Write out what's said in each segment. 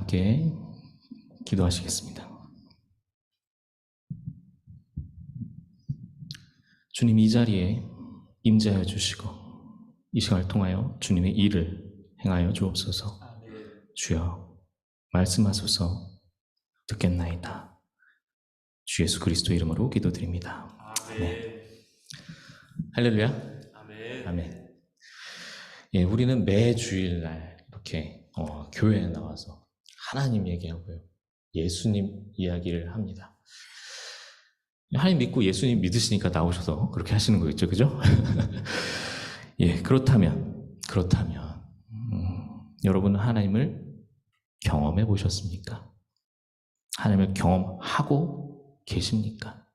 함께 기도하시겠습니다. 주님, 이 자리에 임재하여 주시고 이 시간을 통하여 주님의 일을 행하여 주옵소서. 주여, 말씀하소서. 듣겠나이다. 주 예수 그리스도 이름으로 기도드립니다. 아멘. 할렐루야. 아멘. 아멘. 예, 우리는 매 주일날 이렇게 교회에 나와서 하나님 얘기하고요, 예수님 이야기를 합니다. 하나님 믿고 예수님 믿으시니까 나오셔서 그렇게 하시는 거겠죠, 그죠? 예, 그렇다면 여러분은 하나님을 경험해 보셨습니까? 하나님을 경험하고 계십니까?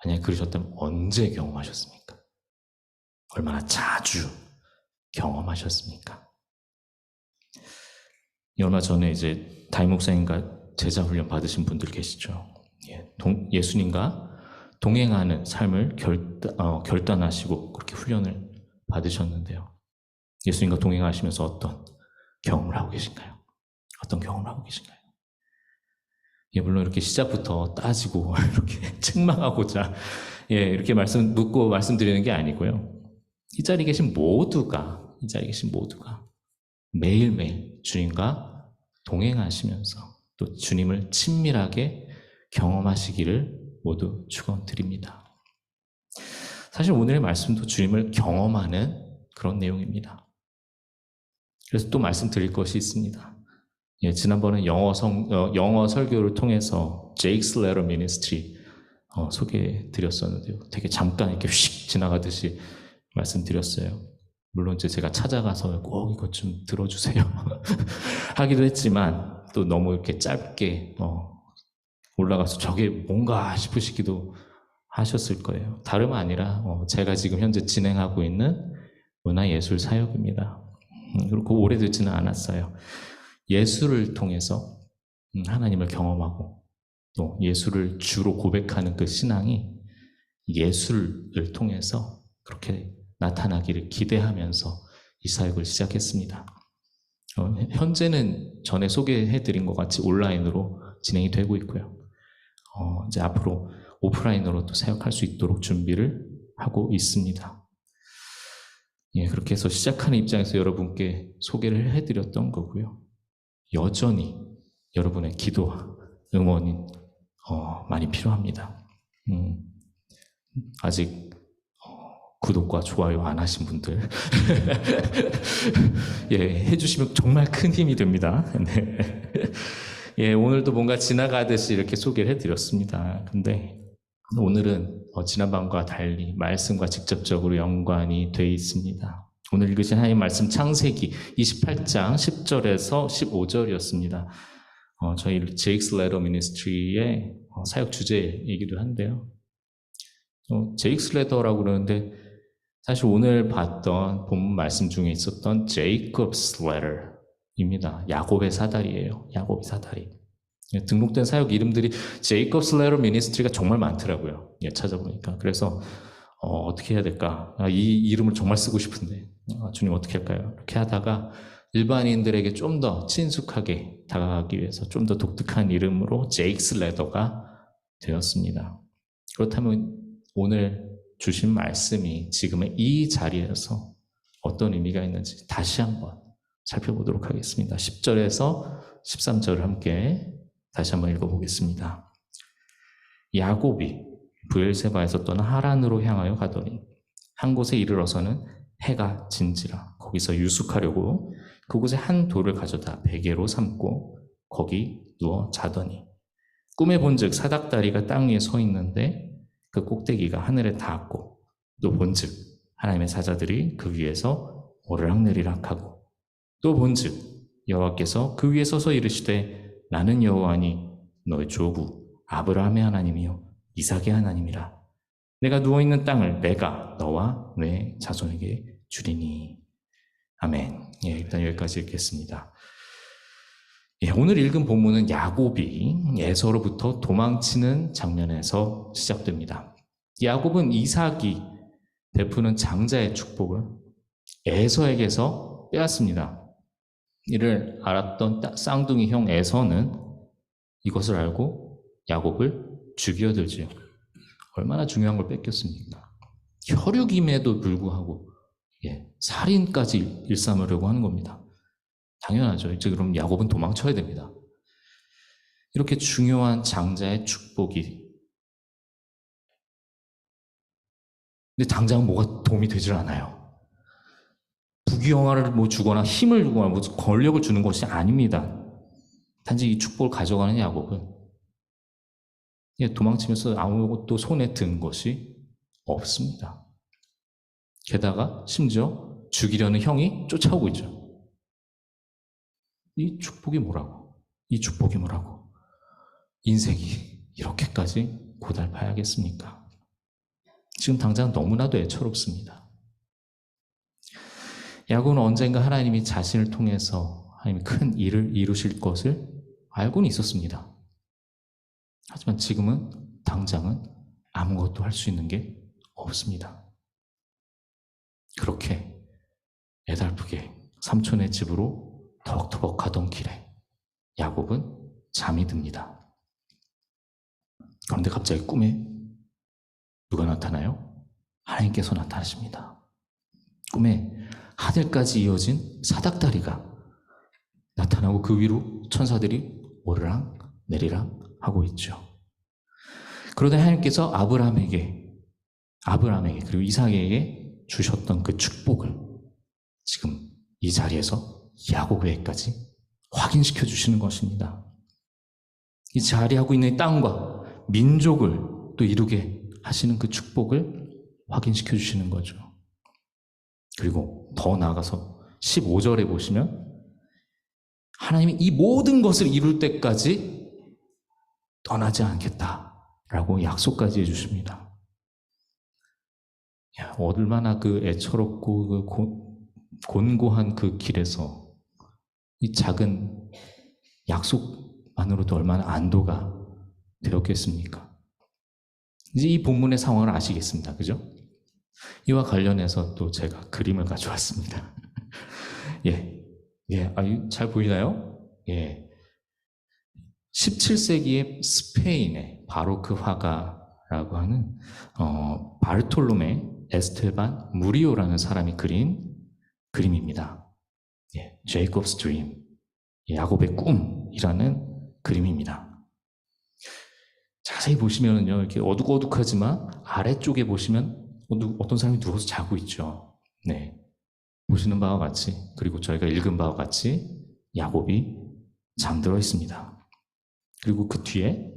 만약에 그러셨다면 언제 경험하셨습니까? 얼마나 자주 경험하셨습니까? 얼마 전에 이제 담임 목사님과 제자 훈련 받으신 분들 계시죠? 예수님과 동행하는 삶을 결단하시고 그렇게 훈련을 받으셨는데요. 예수님과 동행하시면서 어떤 경험을 하고 계신가요? 어떤 경험을 하고 계신가요? 예, 물론 이렇게 시작부터 따지고 이렇게 책망하고자 이렇게 묻고 말씀드리는 게 아니고요. 이 자리에 계신 모두가 매일매일 주님과 동행하시면서 또 주님을 친밀하게 경험하시기를 모두 축원드립니다. 사실 오늘의 말씀도 주님을 경험하는 그런 내용입니다. 그래서 또 말씀드릴 것이 있습니다. 예, 지난번에 영어 설교를 통해서 Jake's Letter Ministry 소개해드렸었는데요. 되게 잠깐 이렇게 휙 지나가듯이 말씀드렸어요. 물론 이제 제가 찾아가서 꼭 이것 좀 들어주세요 하기도 했지만 또 너무 이렇게 짧게 올라가서 저게 뭔가 싶으시기도 하셨을 거예요. 다름 아니라 제가 지금 현재 진행하고 있는 문화예술 사역입니다. 그리고 오래되지는 않았어요. 예술을 통해서 하나님을 경험하고 또 예술을 주로 고백하는 그 신앙이 예술을 통해서 그렇게 나타나기를 기대하면서 이 사역을 시작했습니다. 현재는 전에 소개해드린 것 같이 온라인으로 진행이 되고 있고요. 이제 앞으로 오프라인으로 또 사역할 수 있도록 준비를 하고 있습니다. 예, 그렇게 해서 시작하는 입장에서 여러분께 소개를 해드렸던 거고요. 여전히 여러분의 기도와 응원이 많이 필요합니다. 아직 구독과 좋아요 안 하신 분들 예, 해주시면 정말 큰 힘이 됩니다. 네. 예, 오늘도 뭔가 지나가듯이 이렇게 소개를 해드렸습니다. 근데 오늘은 지난번과 달리 말씀과 직접적으로 연관이 되어 있습니다. 오늘 읽으신 하나님 말씀 창세기 28장 10절에서 15절이었습니다. 저희 Jake's Letter Ministry의 사역 주제이기도 한데요. Jake's Letter라고 그러는데 사실 오늘 봤던 본문 말씀 중에 있었던 Jacob's Letter입니다. 야곱의 사다리예요. 야곱의 사다리. 등록된 사역 이름들이 Jacob's Letter Ministry가 정말 많더라고요. 찾아보니까. 그래서 어떻게 해야 될까? 이 이름을 정말 쓰고 싶은데 주님 어떻게 할까요? 이렇게 하다가 일반인들에게 좀 더 친숙하게 다가가기 위해서 좀 더 독특한 이름으로 Jake's Letter가 되었습니다. 그렇다면 오늘 주신 말씀이 지금의 이 자리에서 어떤 의미가 있는지 다시 한번 살펴보도록 하겠습니다. 10절에서 13절을 함께 다시 한번 읽어보겠습니다. 야곱이 브엘세바에서 떠나 하란으로 향하여 가더니 한 곳에 이르러서는 해가 진지라 거기서 유숙하려고 그곳에 한 돌을 가져다 베개로 삼고 거기 누워 자더니 꿈에 본즉 사닥다리가 땅 위에 서 있는데 그 꼭대기가 하늘에 닿았고 또 본즉 하나님의 사자들이 그 위에서 오르락내리락 하고 또 본즉 여호와께서 그 위에 서서 이르시되 나는 여호와니 너의 조부 아브라함의 하나님이요 이삭의 하나님이라. 내가 누워있는 땅을 내가 너와 내 자손에게 주리니. 아멘. 예, 일단 여기까지 읽겠습니다. 예, 오늘 읽은 본문은 야곱이 에서로부터 도망치는 장면에서 시작됩니다. 야곱은 이삭이 베푸는 장자의 축복을 에서에게서 빼앗습니다. 이를 알았던 쌍둥이 형 에서는 이것을 알고 야곱을 죽여들지요. 얼마나 중요한 걸 뺏겼습니까? 혈육임에도 불구하고 살인까지 일삼으려고 하는 겁니다. 당연하죠. 이제 그럼 야곱은 도망쳐야 됩니다. 이렇게 중요한 장자의 축복이, 근데 당장은 뭐가 도움이 되질 않아요. 부귀영화를 주거나 힘을 주거나 권력을 주는 것이 아닙니다. 단지 이 축복을 가져가는 야곱은 도망치면서 아무것도 손에 든 것이 없습니다. 게다가 심지어 죽이려는 형이 쫓아오고 있죠. 이 축복이 뭐라고? 이 축복이 뭐라고? 인생이 이렇게까지 고달파야겠습니까? 지금 당장 너무나도 애처롭습니다. 야곱은 언젠가 하나님이 자신을 통해서 하나님이 큰 일을 이루실 것을 알고는 있었습니다. 하지만 지금은 당장은 아무것도 할 수 있는 게 없습니다. 그렇게 애달프게 삼촌의 집으로 터벅터벅 가던 길에 야곱은 잠이 듭니다. 그런데 갑자기 꿈에 누가 나타나요? 하나님께서 나타나십니다. 꿈에 하늘까지 이어진 사닥다리가 나타나고 그 위로 천사들이 오르락 내리락 하고 있죠. 그러다 하나님께서 아브라함에게 그리고 이삭에게 주셨던 그 축복을 지금 이 자리에서 야곱에게까지 확인시켜 주시는 것입니다. 이 자리하고 있는 땅과 민족을 또 이루게 하시는 그 축복을 확인시켜 주시는 거죠. 그리고 더 나아가서 15절에 보시면 하나님이 이 모든 것을 이룰 때까지 떠나지 않겠다라고 약속까지 해주십니다. 얼마나 그 애처롭고 그 곤고한 그 길에서 이 작은 약속만으로도 얼마나 안도가 되었겠습니까? 이제 이 본문의 상황을 아시겠습니다. 그죠? 이와 관련해서 또 제가 그림을 가져왔습니다. 잘 보이나요? 17세기의 스페인의 바로크 화가라고 하는 바르톨로메 에스테반 무리오라는 사람이 그린 그림입니다. 제이콥스 드림, 야곱의 꿈이라는 그림입니다. 자세히 보시면요, 이렇게 어둑어둑하지만 아래쪽에 보시면 어떤 사람이 누워서 자고 있죠. 보시는 바와 같이, 그리고 저희가 읽은 바와 같이 야곱이 잠들어 있습니다. 그리고 그 뒤에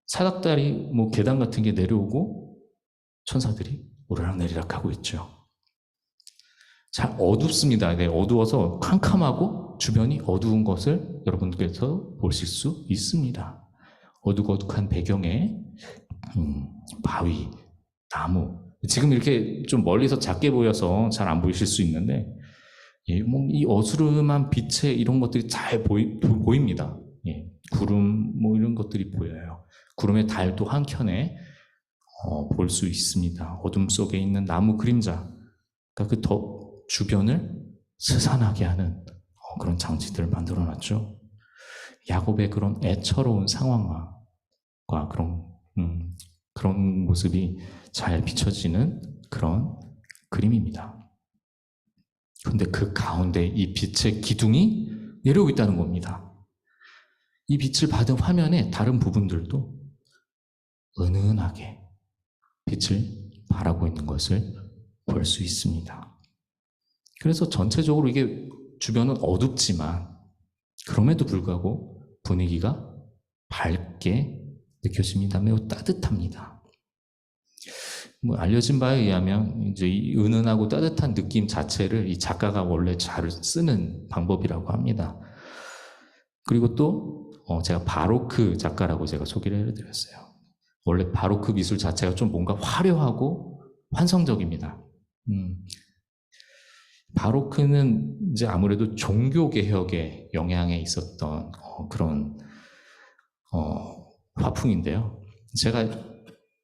사닥다리 계단 같은 게 내려오고 천사들이 오르락내리락 하고 있죠. 잘 어둡습니다. 어두워서 캄캄하고 주변이 어두운 것을 여러분들께서 보실 수 있습니다. 어둑어둑한 배경에 바위, 나무, 지금 이렇게 좀 멀리서 작게 보여서 잘 안 보이실 수 있는데 이 어스름한 빛에 이런 것들이 잘 보입니다. 구름 이런 것들이 보여요. 구름의 달도 한켠에 볼 수 있습니다. 어둠 속에 있는 나무 그림자, 그러니까 그 주변을 스산하게 하는 그런 장치들을 만들어놨죠. 야곱의 그런 애처로운 상황과 그런 모습이 잘 비춰지는 그런 그림입니다. 그런데 그 가운데 이 빛의 기둥이 내려오고 있다는 겁니다. 이 빛을 받은 화면의 다른 부분들도 은은하게 빛을 발하고 있는 것을 볼 수 있습니다. 그래서 전체적으로 이게 주변은 어둡지만 그럼에도 불구하고 분위기가 밝게 느껴집니다. 매우 따뜻합니다. 알려진 바에 의하면 이제 이 은은하고 따뜻한 느낌 자체를 이 작가가 원래 잘 쓰는 방법이라고 합니다. 그리고 또 제가 바로크 작가라고 제가 소개를 해드렸어요. 원래 바로크 미술 자체가 좀 뭔가 화려하고 환상적입니다. 바로크는 이제 아무래도 종교 개혁의 영향에 있었던 그런 화풍인데요. 제가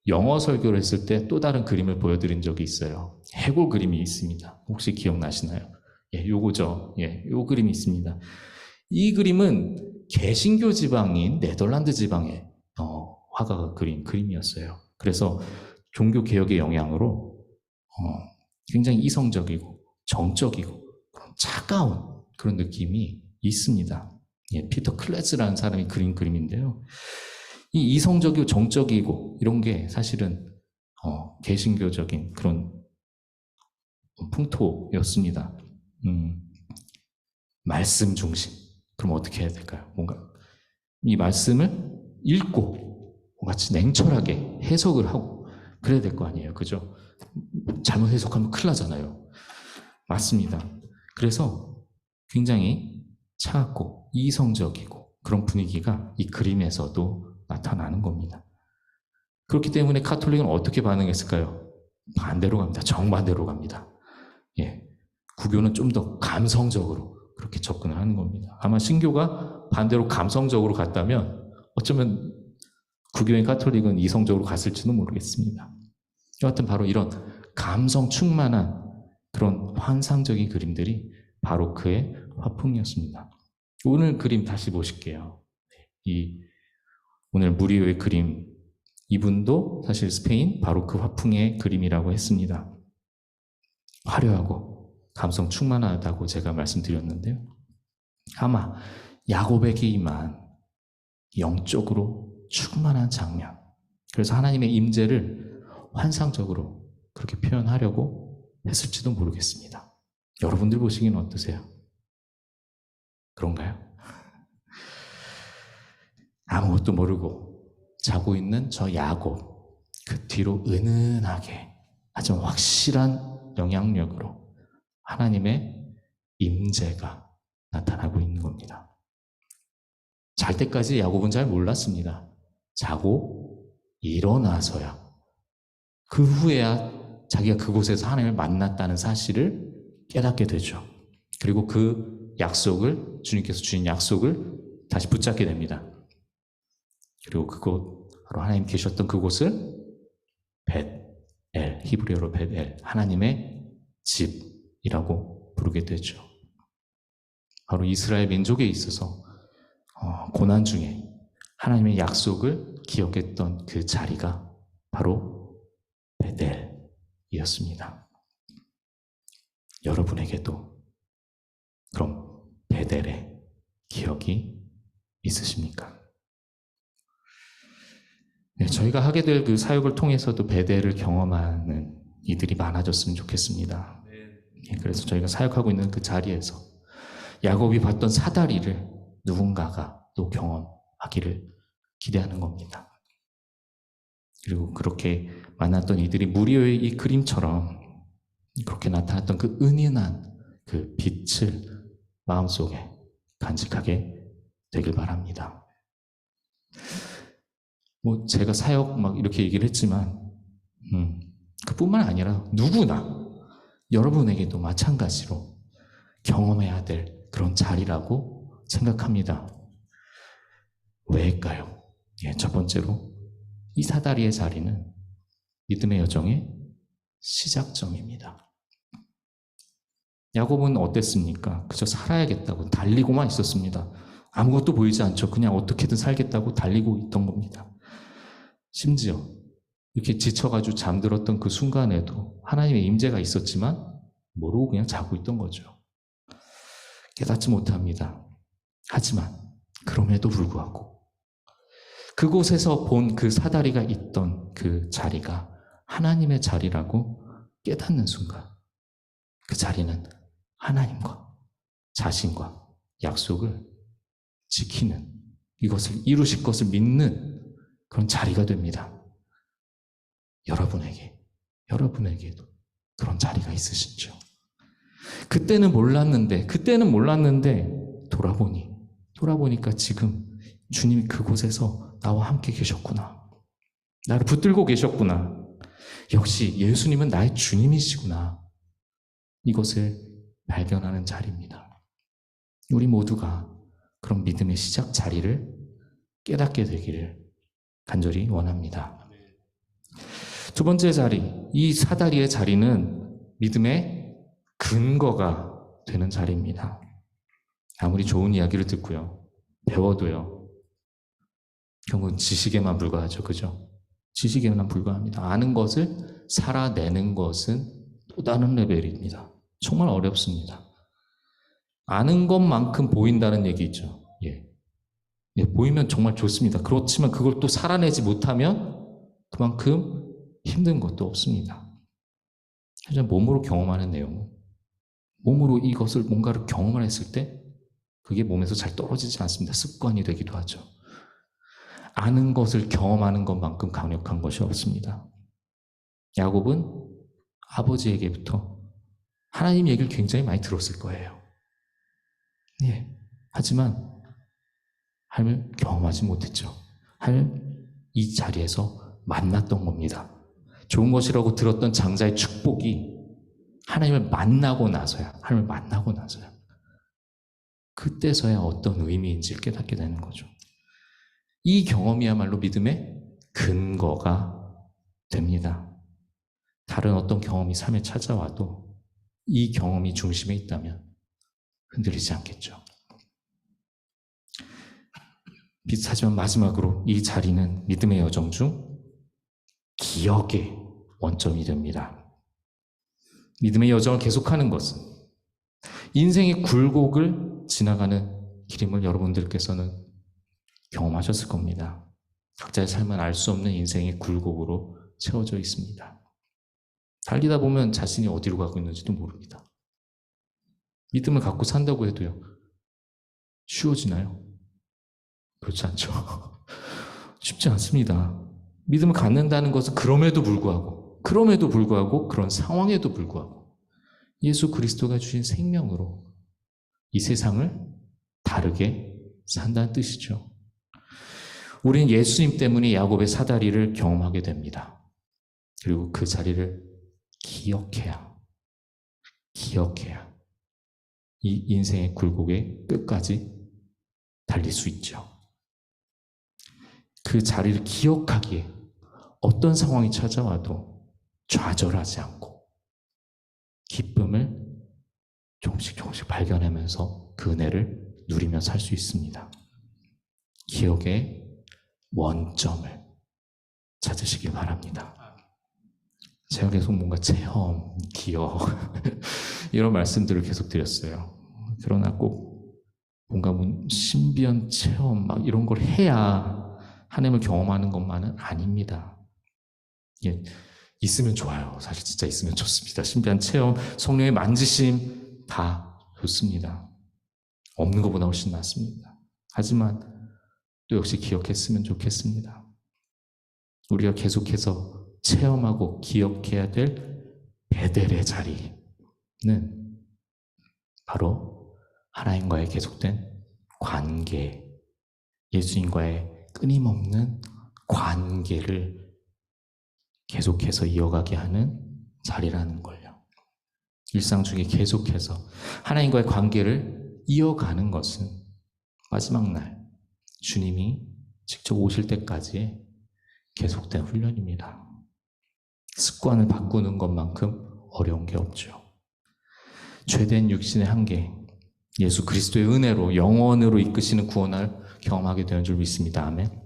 영어 설교를 했을 때 또 다른 그림을 보여드린 적이 있어요. 해골 그림이 있습니다. 혹시 기억나시나요? 요거죠. 요 그림이 있습니다. 이 그림은 개신교 지방인 네덜란드 지방의 화가가 그린 그림이었어요. 그래서 종교 개혁의 영향으로 굉장히 이성적이고 정적이고 차가운 그런 느낌이 있습니다. 예, 피터 클레즈라는 사람이 그린 그림인데요. 이 이성적이고 정적이고 이런 게 사실은 개신교적인 그런 풍토였습니다. 말씀 중심. 그럼 어떻게 해야 될까요? 뭔가 이 말씀을 읽고 같이 냉철하게 해석을 하고 그래야 될 거 아니에요. 그죠? 잘못 해석하면 큰일 나잖아요. 맞습니다. 그래서 굉장히 차갑고 이성적이고 그런 분위기가 이 그림에서도 나타나는 겁니다. 그렇기 때문에 카톨릭은 어떻게 반응했을까요? 반대로 갑니다. 정반대로 갑니다. 예, 구교는 좀 더 감성적으로 그렇게 접근을 하는 겁니다. 아마 신교가 반대로 감성적으로 갔다면 어쩌면 구교인 카톨릭은 이성적으로 갔을지도 모르겠습니다. 여하튼 바로 이런 감성 충만한 그런 환상적인 그림들이 바로크의 화풍이었습니다. 오늘 그림 다시 보실게요. 오늘 무리오의 그림, 이분도 사실 스페인 바로크 화풍의 그림이라고 했습니다. 화려하고 감성 충만하다고 제가 말씀드렸는데요. 아마 야곱에게만 영적으로 충만한 장면. 그래서 하나님의 임재를 환상적으로 그렇게 표현하려고 했을지도 모르겠습니다. 여러분들 보시기는 어떠세요? 그런가요? 아무것도 모르고 자고 있는 저 야곱, 그 뒤로 은은하게 아주 확실한 영향력으로 하나님의 임재가 나타나고 있는 겁니다. 잘 때까지 야곱은 잘 몰랐습니다. 자고 일어나서야, 그 후에야 자기가 그곳에서 하나님을 만났다는 사실을 깨닫게 되죠. 그리고 그 약속을, 주님께서 주신 약속을 다시 붙잡게 됩니다. 그리고 그곳, 바로 하나님 계셨던 그곳을 벳엘, 히브리어로 벳엘, 하나님의 집이라고 부르게 되죠. 바로 이스라엘 민족에 있어서 고난 중에 하나님의 약속을 기억했던 그 자리가 바로 벳엘이었습니다. 여러분에게도 그럼 벳엘의 기억이 있으십니까? 네, 저희가 하게 될 그 사역을 통해서도 벳엘을 경험하는 이들이 많아졌으면 좋겠습니다. 그래서 저희가 사역하고 있는 그 자리에서 야곱이 봤던 사다리를 누군가가 또 경험하기를 기대하는 겁니다. 그리고 그렇게 만났던 이들이 무리오의 이 그림처럼 그렇게 나타났던 그 은은한 그 빛을 마음속에 간직하게 되길 바랍니다. 제가 사역 막 이렇게 얘기를 했지만 그뿐만 아니라 누구나 여러분에게도 마찬가지로 경험해야 될 그런 자리라고 생각합니다. 왜일까요? 첫 번째로 이 사다리의 자리는 믿음의 여정의 시작점입니다. 야곱은 어땠습니까? 그저 살아야겠다고 달리고만 있었습니다. 아무것도 보이지 않죠. 그냥 어떻게든 살겠다고 달리고 있던 겁니다. 심지어 이렇게 지쳐가지고 잠들었던 그 순간에도 하나님의 임재가 있었지만 모르고 그냥 자고 있던 거죠. 깨닫지 못합니다. 하지만 그럼에도 불구하고 그곳에서 본 그 사다리가 있던 그 자리가 하나님의 자리라고 깨닫는 순간 그 자리는 하나님과 자신과 약속을 지키는, 이것을 이루실 것을 믿는 그런 자리가 됩니다. 여러분에게도 그런 자리가 있으시죠. 그때는 몰랐는데 돌아보니까 지금 주님이 그곳에서 나와 함께 계셨구나. 나를 붙들고 계셨구나. 역시 예수님은 나의 주님이시구나. 이것을 발견하는 자리입니다. 우리 모두가 그런 믿음의 시작 자리를 깨닫게 되기를 간절히 원합니다. 두 번째 자리, 이 사다리의 자리는 믿음의 근거가 되는 자리입니다. 아무리 좋은 이야기를 듣고요, 배워도요, 결국은 지식에만 불과하죠. 그죠? 지식에만 불과합니다. 아는 것을 살아내는 것은 또 다른 레벨입니다. 정말 어렵습니다. 아는 것만큼 보인다는 얘기 있죠. 예, 보이면 정말 좋습니다. 그렇지만 그걸 또 살아내지 못하면 그만큼 힘든 것도 없습니다. 하지만 몸으로 경험하는 내용, 몸으로 이것을 뭔가를 경험을 했을 때 그게 몸에서 잘 떨어지지 않습니다. 습관이 되기도 하죠. 아는 것을 경험하는 것만큼 강력한 것이 없습니다. 야곱은 아버지에게부터 하나님 얘기를 굉장히 많이 들었을 거예요. 예. 하지만 하나님을 경험하지 못했죠. 하나님을 이 자리에서 만났던 겁니다. 좋은 것이라고 들었던 장자의 축복이 하나님을 만나고 나서야, 하나님을 만나고 나서야, 그때서야 어떤 의미인지를 깨닫게 되는 거죠. 이 경험이야말로 믿음의 근거가 됩니다. 다른 어떤 경험이 삶에 찾아와도 이 경험이 중심에 있다면 흔들리지 않겠죠. 비슷하지만 마지막으로 이 자리는 믿음의 여정 중 기억의 원점이 됩니다. 믿음의 여정을 계속하는 것은 인생의 굴곡을 지나가는 길임을 여러분들께서는 경험하셨을 겁니다. 각자의 삶은 알 수 없는 인생의 굴곡으로 채워져 있습니다. 달리다 보면 자신이 어디로 가고 있는지도 모릅니다. 믿음을 갖고 산다고 해도요, 쉬워지나요? 그렇지 않죠. 쉽지 않습니다. 믿음을 갖는다는 것은 그럼에도 불구하고 그런 상황에도 불구하고 예수 그리스도가 주신 생명으로 이 세상을 다르게 산다는 뜻이죠. 우리는 예수님 때문에 야곱의 사다리를 경험하게 됩니다. 그리고 그 자리를 기억해야 이 인생의 굴곡의 끝까지 달릴 수 있죠. 그 자리를 기억하기에 어떤 상황이 찾아와도 좌절하지 않고 기쁨을 조금씩 발견하면서 그 은혜를 누리며 살 수 있습니다. 기억의 원점을 찾으시길 바랍니다. 제가 계속 뭔가 체험, 기억 이런 말씀들을 계속 드렸어요. 그러나 꼭 뭔가 신비한 체험 막 이런 걸 해야 하나님을 경험하는 것만은 아닙니다. 예, 있으면 좋아요. 사실 진짜 있으면 좋습니다. 신비한 체험, 성령의 만지심 다 좋습니다. 없는 것보다 훨씬 낫습니다. 하지만 또 역시 기억했으면 좋겠습니다. 우리가 계속해서 체험하고 기억해야 될 베델의 자리는 바로 하나님과의 계속된 관계, 예수님과의 끊임없는 관계를 계속해서 이어가게 하는 자리라는 걸요. 일상 중에 계속해서 하나님과의 관계를 이어가는 것은 마지막 날 주님이 직접 오실 때까지의 계속된 훈련입니다. 습관을 바꾸는 것만큼 어려운 게 없죠. 죄된 육신의 한계, 예수 그리스도의 은혜로 영원으로 이끄시는 구원을 경험하게 되는 줄 믿습니다. 아멘.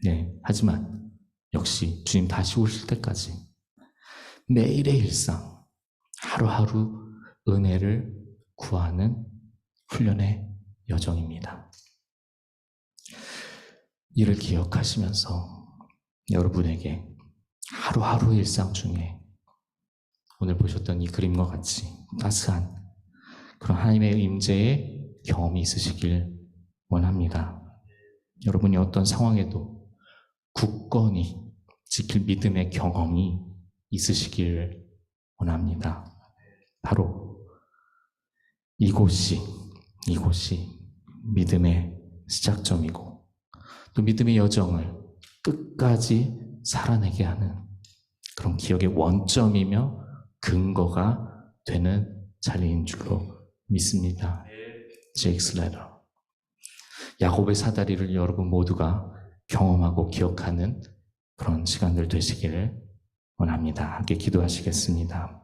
네, 하지만 역시 주님 다시 오실 때까지 매일의 일상, 하루하루 은혜를 구하는 훈련의 여정입니다. 이를 기억하시면서 여러분에게 하루하루 일상 중에 오늘 보셨던 이 그림과 같이 따스한 그런 하나님의 임재의 경험이 있으시길 원합니다. 여러분이 어떤 상황에도 굳건히 지킬 믿음의 경험이 있으시길 원합니다. 바로 이곳이 믿음의 시작점이고 또 믿음의 여정을 끝까지 살아내게 하는 그런 기억의 원점이며 근거가 되는 자리인 줄로 믿습니다. 제이크 슬레더. 야곱의 사다리를 여러분 모두가 경험하고 기억하는 그런 시간들 되시기를 원합니다. 함께 기도하시겠습니다.